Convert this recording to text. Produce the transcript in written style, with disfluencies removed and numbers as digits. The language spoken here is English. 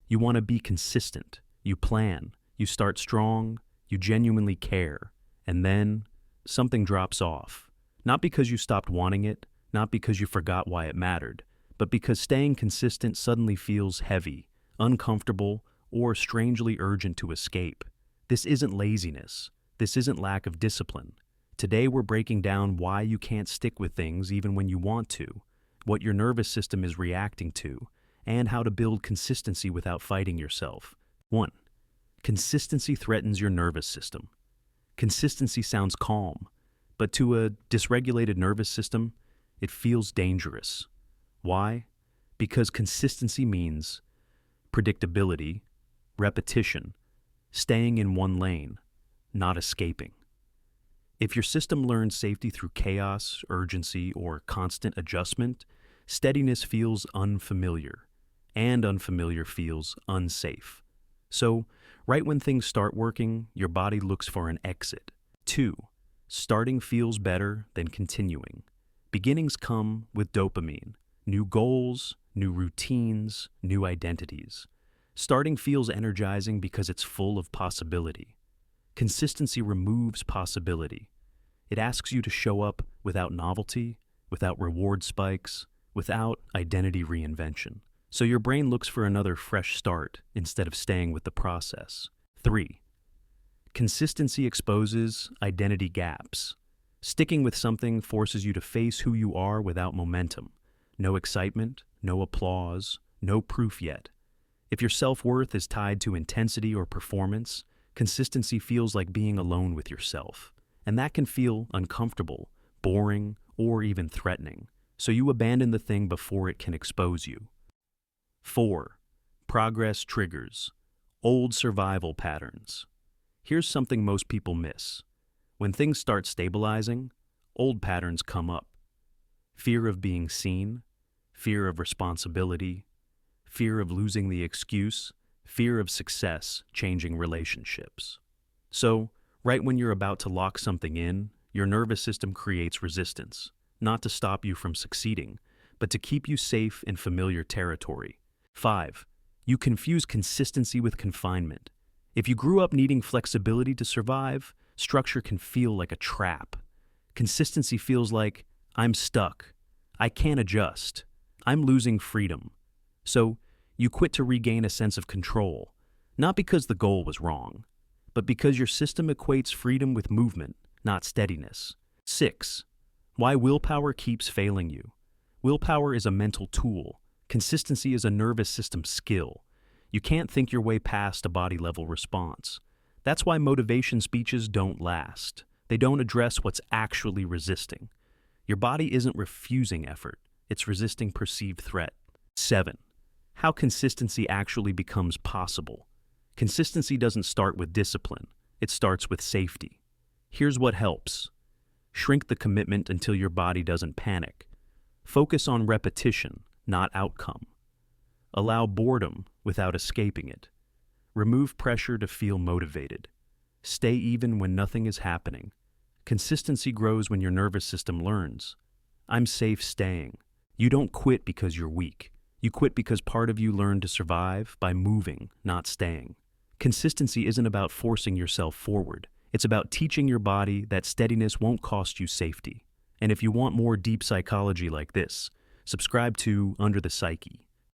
You want to be consistent. You plan. You start strong. You genuinely care. And then something drops off. Not because you stopped wanting it, not because you forgot why it mattered, but because staying consistent suddenly feels heavy, uncomfortable, or strangely urgent to escape. This isn't laziness. This isn't lack of discipline. Today we're breaking down why you can't stick with things even when you want to, what your nervous system is reacting to, and how to build consistency without fighting yourself. 1. Consistency threatens your nervous system. Consistency sounds calm, but to a dysregulated nervous system, it feels dangerous. Why? Because consistency means predictability, repetition, staying in one lane, not escaping. If your system learns safety through chaos, urgency, or constant adjustment, steadiness feels unfamiliar, and unfamiliar feels unsafe. So, right when things start working, your body looks for an exit. 2. Starting feels better than continuing. Beginnings come with dopamine, new goals, new routines, new identities. Starting feels energizing because it's full of possibility. Consistency removes possibility. It asks you to show up without novelty, without reward spikes, without identity reinvention. So your brain looks for another fresh start instead of staying with the process. 3. Consistency exposes identity gaps. Sticking with something forces you to face who you are without momentum. No excitement, no applause, no proof yet. If your self-worth is tied to intensity or performance, consistency feels like being alone with yourself. And that can feel uncomfortable, boring, or even threatening. So you abandon the thing before it can expose you. 4. Progress triggers. Old survival patterns. Here's something most people miss. When things start stabilizing, old patterns come up. Fear of being seen, fear of responsibility, fear of losing the excuse, fear of success changing relationships. So, right when you're about to lock something in, your nervous system creates resistance, not to stop you from succeeding, but to keep you safe in familiar territory. 5. You confuse consistency with confinement. If you grew up needing flexibility to survive, structure can feel like a trap. Consistency feels like, I'm stuck. I can't adjust. I'm losing freedom. So, you quit to regain a sense of control, not because the goal was wrong, but because your system equates freedom with movement, not steadiness. 6. Why willpower keeps failing you. Willpower is a mental tool. Consistency is a nervous system skill. You can't think your way past a body-level response. That's why motivation speeches don't last. They don't address what's actually resisting. Your body isn't refusing effort. It's resisting perceived threat. 7. How consistency actually becomes possible. Consistency doesn't start with discipline. It starts with safety. Here's what helps. Shrink the commitment until your body doesn't panic. Focus on repetition, not outcome. Allow boredom without escaping it. Remove pressure to feel motivated. Stay even when nothing is happening. Consistency grows when your nervous system learns. I'm safe staying. You don't quit because you're weak. You quit because part of you learned to survive by moving, not staying. Consistency isn't about forcing yourself forward. It's about teaching your body that steadiness won't cost you safety. And if you want more deep psychology like this, subscribe to Under the Psyche.